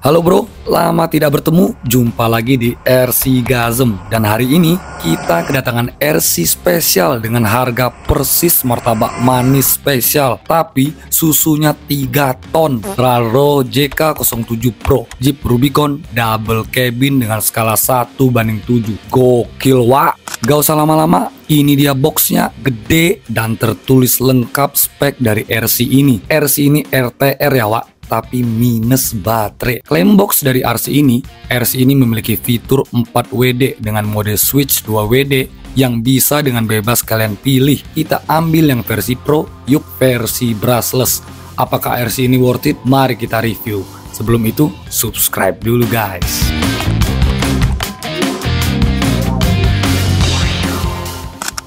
Halo bro, lama tidak bertemu, jumpa lagi di RC Gazem. Dan hari ini kita kedatangan RC spesial dengan harga persis martabak manis spesial, tapi susunya 3 ton. Ralro JK07 Pro Jeep Rubicon double cabin dengan skala 1:7. Gokil wak. Gak usah lama-lama, ini dia boxnya, gede dan tertulis lengkap spek dari RC ini. RC ini RTR ya wak, tapi minus baterai. Klaim box dari RC ini memiliki fitur 4 WD dengan mode switch 2 WD yang bisa dengan bebas kalian pilih. Kita ambil yang versi Pro, yuk versi brushless. Apakah RC ini worth it? Mari kita review. Sebelum itu, subscribe dulu guys.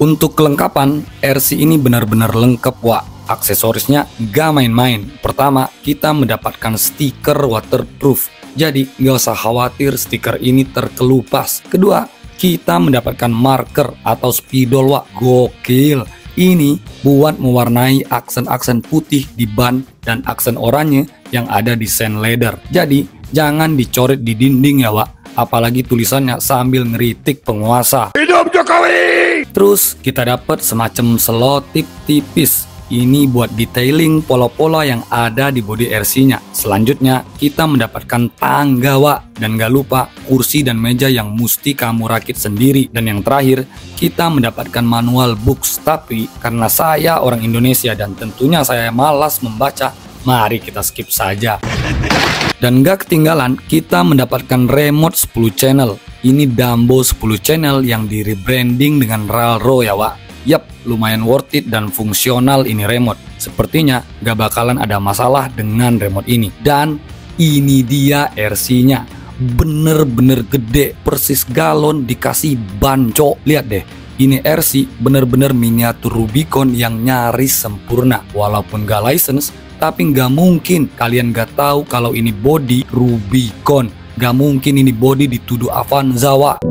Untuk kelengkapan, RC ini benar-benar lengkap wak. Aksesorisnya gak main-main. Pertama, kita mendapatkan stiker waterproof, jadi gak usah khawatir stiker ini terkelupas. Kedua, kita mendapatkan marker atau spidol wak. Gokil. Ini buat mewarnai aksen-aksen putih di ban dan aksen oranye yang ada di sand leather. Jadi jangan dicoret di dinding ya wak, apalagi tulisannya sambil ngeritik penguasa. Hidup Jokowi! Terus kita dapat semacam selotip tipis. Ini buat detailing pola-pola yang ada di bodi RC-nya. Selanjutnya kita mendapatkan tangga wak, dan gak lupa kursi dan meja yang mesti kamu rakit sendiri. Dan yang terakhir kita mendapatkan manual books, tapi karena saya orang Indonesia dan tentunya saya malas membaca, mari kita skip saja. Dan gak ketinggalan, kita mendapatkan remote 10 channel. Ini Dambo 10 channel yang di rebranding dengan Ralro ya wak. Yap, lumayan worth it dan fungsional ini remote. Sepertinya gak bakalan ada masalah dengan remote ini. Dan ini dia RC-nya. Bener-bener gede, persis galon dikasih ban cok. Lihat deh, ini RC bener-bener miniatur Rubicon yang nyaris sempurna. Walaupun gak license, tapi gak mungkin kalian gak tahu kalau ini body Rubicon. Gak mungkin ini body dituduh Avanza wak.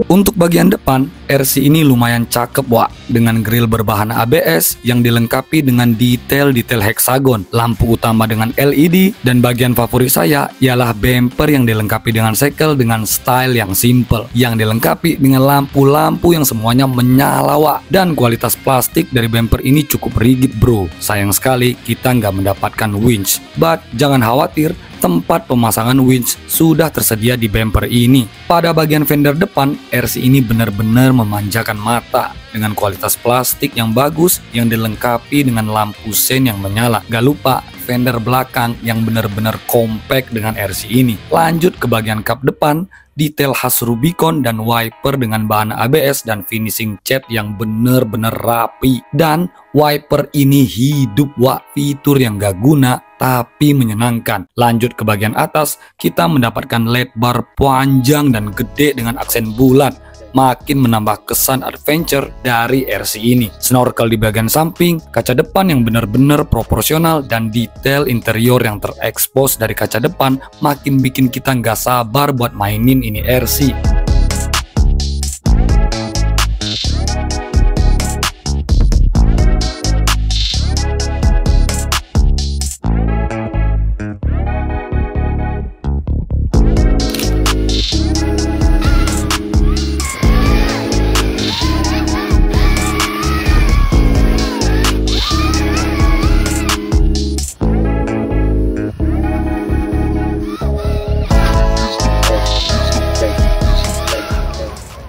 Untuk bagian depan, RC ini lumayan cakep wak, dengan grill berbahan ABS yang dilengkapi dengan detail-detail heksagon, lampu utama dengan LED, dan bagian favorit saya ialah bumper yang dilengkapi dengan sekel dengan style yang simple, yang dilengkapi dengan lampu-lampu yang semuanya menyala wak. Dan kualitas plastik dari bumper ini cukup rigid bro. Sayang sekali kita nggak mendapatkan winch, but jangan khawatir, tempat pemasangan winch sudah tersedia di bumper ini. Pada bagian fender depan, RC ini benar-benar memanjakan mata dengan kualitas plastik yang bagus yang dilengkapi dengan lampu sen yang menyala. Gak lupa fender belakang yang benar-benar compact dengan RC ini. Lanjut ke bagian kap depan, detail khas Rubicon dan wiper dengan bahan ABS dan finishing cat yang benar-benar rapi. Dan wiper ini hidup wak, fitur yang gak guna tapi menyenangkan. Lanjut ke bagian atas, kita mendapatkan LED bar panjang dan gede dengan aksen bulat, makin menambah kesan adventure dari RC ini. Snorkel di bagian samping, kaca depan yang benar-benar proporsional, dan detail interior yang terekspos dari kaca depan makin bikin kita nggak sabar buat mainin ini RC.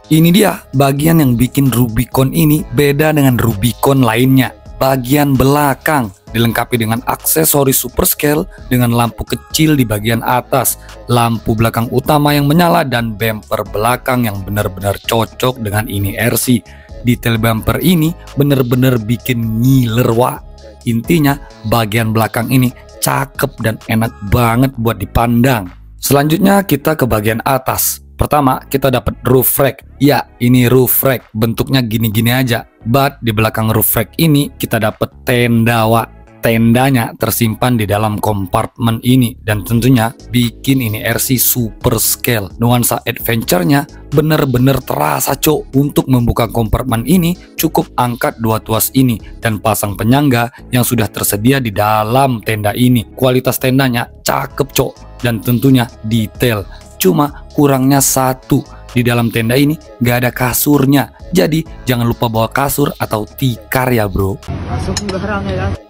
Ini dia bagian yang bikin Rubicon ini beda dengan Rubicon lainnya. Bagian belakang dilengkapi dengan aksesoris super scale dengan lampu kecil di bagian atas, lampu belakang utama yang menyala, dan bumper belakang yang benar-benar cocok dengan ini RC. Detail bumper ini benar-benar bikin ngiler wak. Intinya bagian belakang ini cakep dan enak banget buat dipandang. Selanjutnya kita ke bagian atas. Pertama, kita dapat roof rack. Ya, ini roof rack. Bentuknya gini-gini aja. But di belakang roof rack ini kita dapat tenda wak. tendanya tersimpan di dalam kompartemen ini, dan tentunya bikin ini RC super scale. Nuansa adventure-nya bener-bener terasa cok. Untuk membuka kompartemen ini cukup angkat dua tuas ini dan pasang penyangga yang sudah tersedia di dalam tenda ini. Kualitas tendanya cakep cok, dan tentunya detail. Cuma kurangnya satu, di dalam tenda ini gak ada kasurnya. Jadi jangan lupa bawa kasur atau tikar ya bro.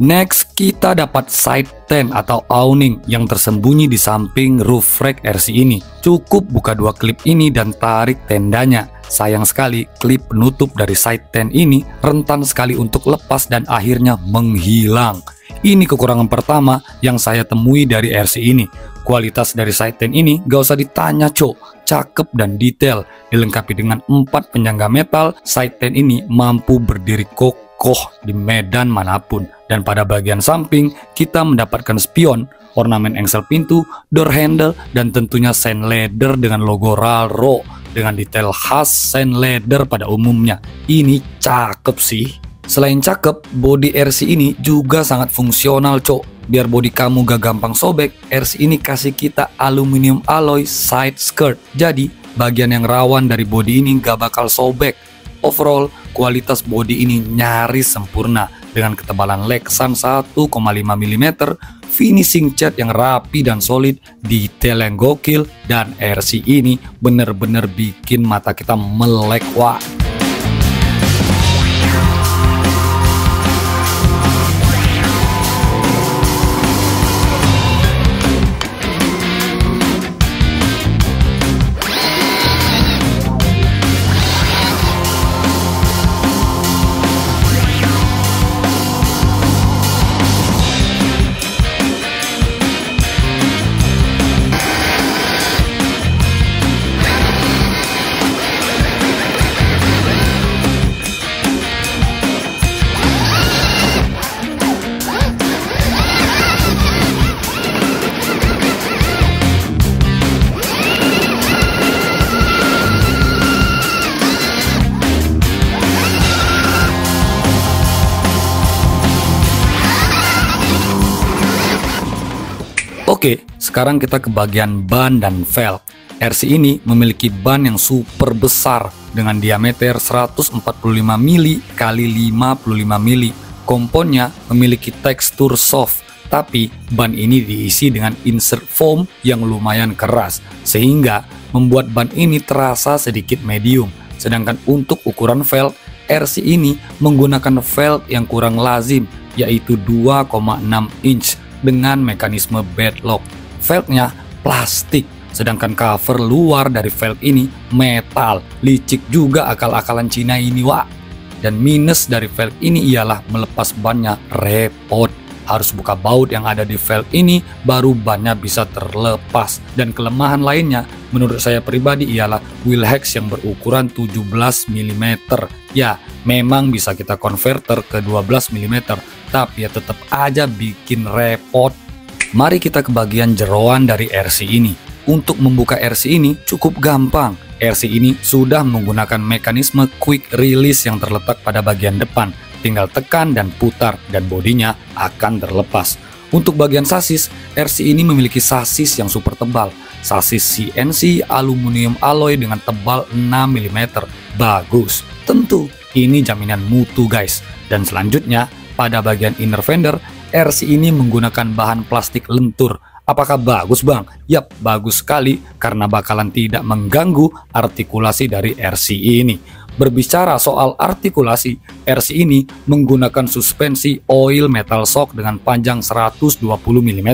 Next kita dapat side tent atau awning yang tersembunyi di samping roof rack RC ini. Cukup buka dua klip ini dan tarik tendanya. Sayang sekali klip penutup dari side tent ini rentan sekali untuk lepas dan akhirnya menghilang. Ini kekurangan pertama yang saya temui dari RC ini. Kualitas dari side tent ini gak usah ditanya cok, cakep dan detail. Dilengkapi dengan 4 penyangga metal, side tent ini mampu berdiri kokoh di medan manapun. Dan pada bagian samping kita mendapatkan spion, ornamen engsel pintu, door handle, dan tentunya sand leather dengan logo Ralro dengan detail khas sand leather pada umumnya. Ini cakep sih. Selain cakep, bodi RC ini juga sangat fungsional cok. Biar bodi kamu gak gampang sobek, RC ini kasih kita aluminium alloy side skirt. Jadi bagian yang rawan dari bodi ini gak bakal sobek. Overall, kualitas bodi ini nyaris sempurna dengan ketebalan Lexan 1,5 mm, finishing cat yang rapi dan solid, detail yang gokil, dan RC ini bener-bener bikin mata kita melek wah. Oke, sekarang kita ke bagian ban dan velg. RC ini memiliki ban yang super besar dengan diameter 145 mili x 55 mili. Komponnya memiliki tekstur soft, tapi ban ini diisi dengan insert foam yang lumayan keras, sehingga membuat ban ini terasa sedikit medium. Sedangkan untuk ukuran velg, RC ini menggunakan velg yang kurang lazim, yaitu 2,6 inch dengan mekanisme bedlock. Velgnya plastik, sedangkan cover luar dari velg ini metal. Licik juga akal-akalan Cina ini wak. Dan minus dari velg ini ialah melepas bannya repot. Harus buka baut yang ada di velg ini baru bannya bisa terlepas. Dan kelemahan lainnya menurut saya pribadi ialah wheel hex yang berukuran 17 mm. Ya, memang bisa kita konverter ke 12 mm, tapi ya tetap aja bikin repot. Mari kita ke bagian jeroan dari RC ini. Untuk membuka RC ini cukup gampang. RC ini sudah menggunakan mekanisme quick release yang terletak pada bagian depan. Tinggal tekan dan putar dan bodinya akan terlepas. Untuk bagian sasis, RC ini memiliki sasis yang super tebal. Sasis CNC aluminium alloy dengan tebal 6 mm. Bagus. Tentu ini jaminan mutu guys. Dan selanjutnya pada bagian inner fender, RC ini menggunakan bahan plastik lentur. Apakah bagus bang? Yap, bagus sekali karena bakalan tidak mengganggu artikulasi dari RC ini. Berbicara soal artikulasi, RC ini menggunakan suspensi oil metal shock dengan panjang 120 mm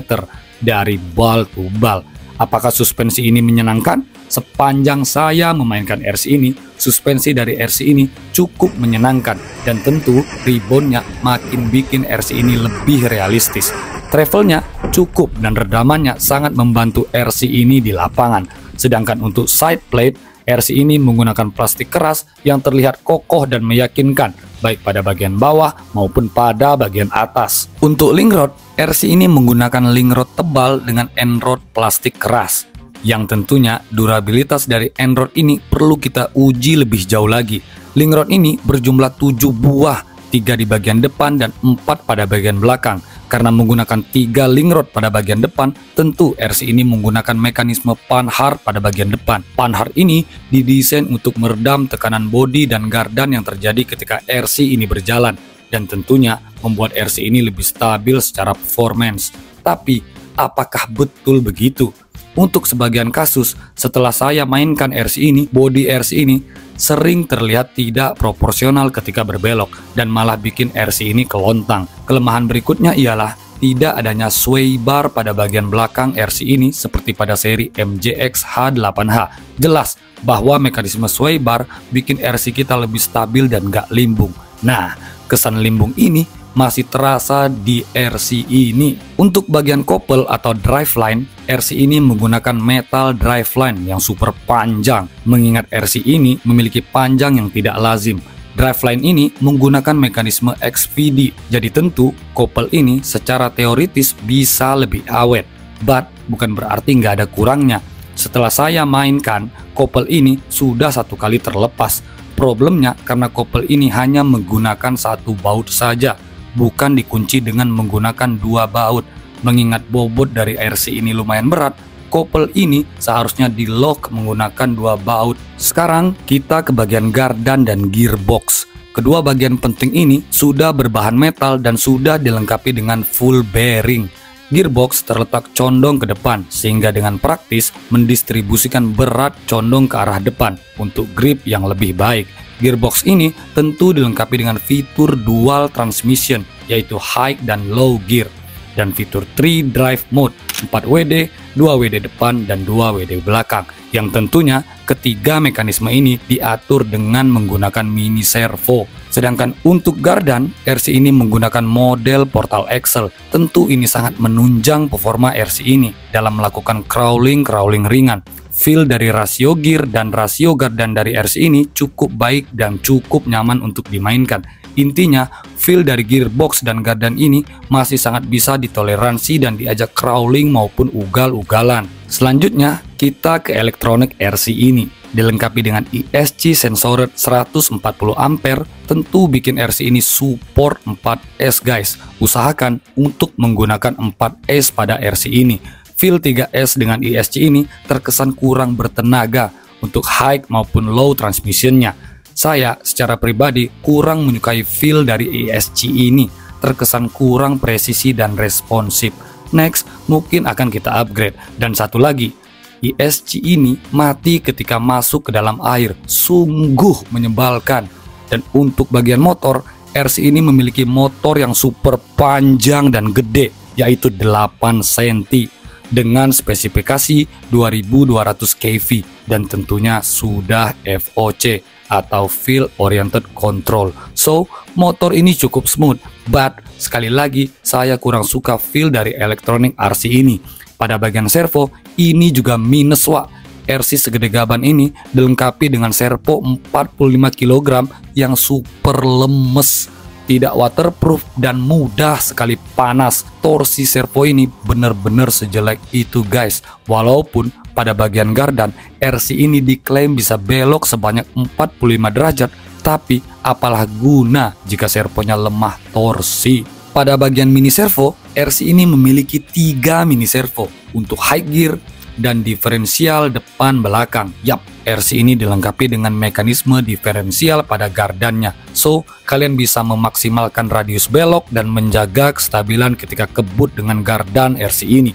dari bal to bal. Apakah suspensi ini menyenangkan? Sepanjang saya memainkan RC ini, suspensi dari RC ini cukup menyenangkan, dan tentu reboundnya makin bikin RC ini lebih realistis. Travelnya cukup dan redamannya sangat membantu RC ini di lapangan. Sedangkan untuk side plate, RC ini menggunakan plastik keras yang terlihat kokoh dan meyakinkan, baik pada bagian bawah maupun pada bagian atas. Untuk link rod, RC ini menggunakan link rod tebal dengan end rod plastik keras, yang tentunya durabilitas dari end rod ini perlu kita uji lebih jauh lagi. Link rod ini berjumlah 7 buah, 3 di bagian depan dan 4 pada bagian belakang. Karena menggunakan 3 link rod pada bagian depan, tentu RC ini menggunakan mekanisme panhard pada bagian depan. Panhard ini didesain untuk meredam tekanan bodi dan gardan yang terjadi ketika RC ini berjalan, dan tentunya membuat RC ini lebih stabil secara performance. Tapi, apakah betul begitu? Untuk sebagian kasus, setelah saya mainkan RC ini, bodi RC ini sering terlihat tidak proporsional ketika berbelok dan malah bikin RC ini kelontang. Kelemahan berikutnya ialah tidak adanya sway bar pada bagian belakang RC ini seperti pada seri MJX H8H. Jelas bahwa mekanisme sway bar bikin RC kita lebih stabil dan gak limbung. Nah, kesan limbung ini masih terasa di RC ini. Untuk bagian kopel atau driveline, RC ini menggunakan metal driveline yang super panjang. Mengingat RC ini memiliki panjang yang tidak lazim, driveline ini menggunakan mekanisme XVD. Jadi tentu kopel ini secara teoritis bisa lebih awet. But bukan berarti nggak ada kurangnya. Setelah saya mainkan, kopel ini sudah 1 kali terlepas. Problemnya karena kopel ini hanya menggunakan 1 baut saja, bukan dikunci dengan menggunakan 2 baut. Mengingat bobot dari RC ini lumayan berat, kopel ini seharusnya di lock menggunakan 2 baut. Sekarang kita ke bagian gardan dan gearbox. Kedua bagian penting ini sudah berbahan metal dan sudah dilengkapi dengan full bearing. Gearbox terletak condong ke depan sehingga dengan praktis mendistribusikan berat condong ke arah depan untuk grip yang lebih baik. Gearbox ini tentu dilengkapi dengan fitur dual transmission yaitu high dan low gear, dan fitur 3 drive mode 4 WD, 2 WD depan dan 2 WD belakang, yang tentunya ketiga mekanisme ini diatur dengan menggunakan mini servo. Sedangkan untuk gardan, RC ini menggunakan model portal axle. Tentu ini sangat menunjang performa RC ini dalam melakukan crawling ringan. Feel dari rasio gear dan rasio gardan dari RC ini cukup baik dan cukup nyaman untuk dimainkan. Intinya, feel dari gearbox dan gardan ini masih sangat bisa ditoleransi dan diajak crawling maupun ugal-ugalan. Selanjutnya, kita ke elektronik RC ini. Dilengkapi dengan ESC sensor 140 ampere, tentu bikin RC ini support 4S guys. Usahakan untuk menggunakan 4S pada RC ini. Feel 3S dengan ESC ini terkesan kurang bertenaga untuk high maupun low transmissionnya. Saya secara pribadi kurang menyukai feel dari ESC ini, terkesan kurang presisi dan responsif. Next, mungkin akan kita upgrade. Dan satu lagi, ESC ini mati ketika masuk ke dalam air, sungguh menyebalkan. Dan untuk bagian motor, RC ini memiliki motor yang super panjang dan gede, yaitu 8 cm dengan spesifikasi 2200 kV dan tentunya sudah FOC atau Field Oriented Control. So, motor ini cukup smooth, but sekali lagi saya kurang suka feel dari elektronik RC ini. Pada bagian servo, ini juga minus wak. RC segede gaban ini dilengkapi dengan servo 45 kg yang super lemes, tidak waterproof dan mudah sekali panas. Torsi servo ini benar-benar sejelek itu guys. Walaupun pada bagian gardan, RC ini diklaim bisa belok sebanyak 45 derajat, tapi apalah guna jika servonya lemah torsi. Pada bagian mini servo, RC ini memiliki 3 mini servo untuk high gear dan diferensial depan belakang. Yap, RC ini dilengkapi dengan mekanisme diferensial pada gardannya. So, kalian bisa memaksimalkan radius belok dan menjaga kestabilan ketika kebut dengan gardan RC ini.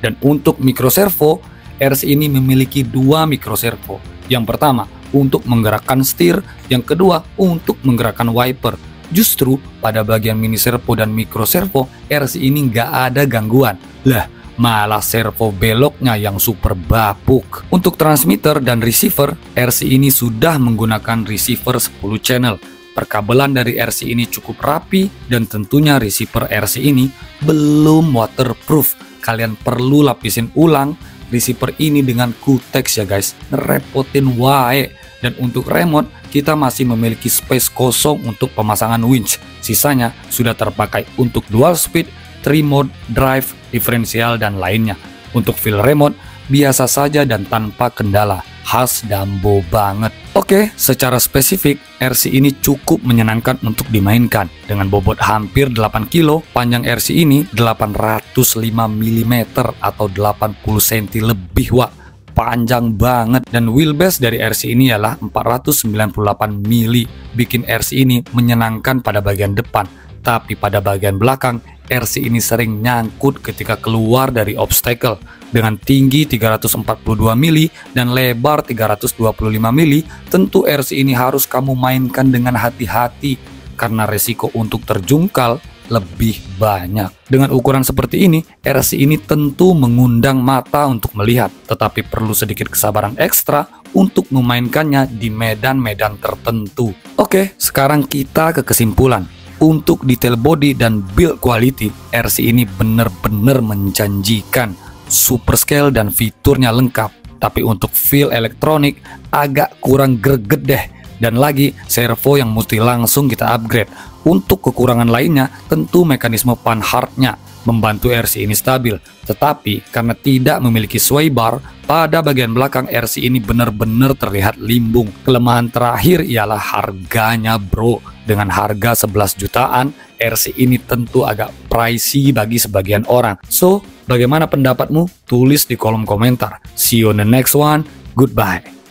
Dan untuk micro servo, RC ini memiliki 2 micro servo. Yang pertama untuk menggerakkan setir, yang kedua untuk menggerakkan wiper. Justru pada bagian mini servo dan micro servo, RC ini nggak ada gangguan. Lah, malah servo beloknya yang super bapuk. Untuk transmitter dan receiver, RC ini sudah menggunakan receiver 10 channel. Perkabelan dari RC ini cukup rapi dan tentunya receiver RC ini belum waterproof. Kalian perlu lapisin ulang receiver ini dengan Q-Tex ya guys, ngerepotin wae. Dan untuk remote, kita masih memiliki space kosong untuk pemasangan winch. Sisanya sudah terpakai untuk dual speed, 3 mode, drive, diferensial, dan lainnya. Untuk feel remote, biasa saja dan tanpa kendala, khas Dambo banget. Oke, secara spesifik, RC ini cukup menyenangkan untuk dimainkan. Dengan bobot hampir 8 kilo, panjang RC ini 805 mm atau 80 cm lebih, wah. Panjang banget, dan wheelbase dari RC ini ialah 498 mili. Bikin RC ini menyenangkan pada bagian depan, tapi pada bagian belakang RC ini sering nyangkut ketika keluar dari obstacle. Dengan tinggi 342 mili dan lebar 325 mili, tentu RC ini harus kamu mainkan dengan hati-hati karena resiko untuk terjungkal lebih banyak. Dengan ukuran seperti ini, RC ini tentu mengundang mata untuk melihat, tetapi perlu sedikit kesabaran ekstra untuk memainkannya di medan-medan tertentu. Oke, sekarang kita ke kesimpulan. Untuk detail body dan build quality, RC ini bener-bener menjanjikan. Super scale dan fiturnya lengkap, tapi untuk feel elektronik agak kurang greget deh. Dan lagi, servo yang mesti langsung kita upgrade. Untuk kekurangan lainnya, tentu mekanisme panhardnya membantu RC ini stabil. Tetapi karena tidak memiliki sway bar, pada bagian belakang RC ini benar-benar terlihat limbung. Kelemahan terakhir ialah harganya, bro. Dengan harga 11 jutaan, RC ini tentu agak pricey bagi sebagian orang. So, bagaimana pendapatmu? Tulis di kolom komentar. See you on the next one. Goodbye.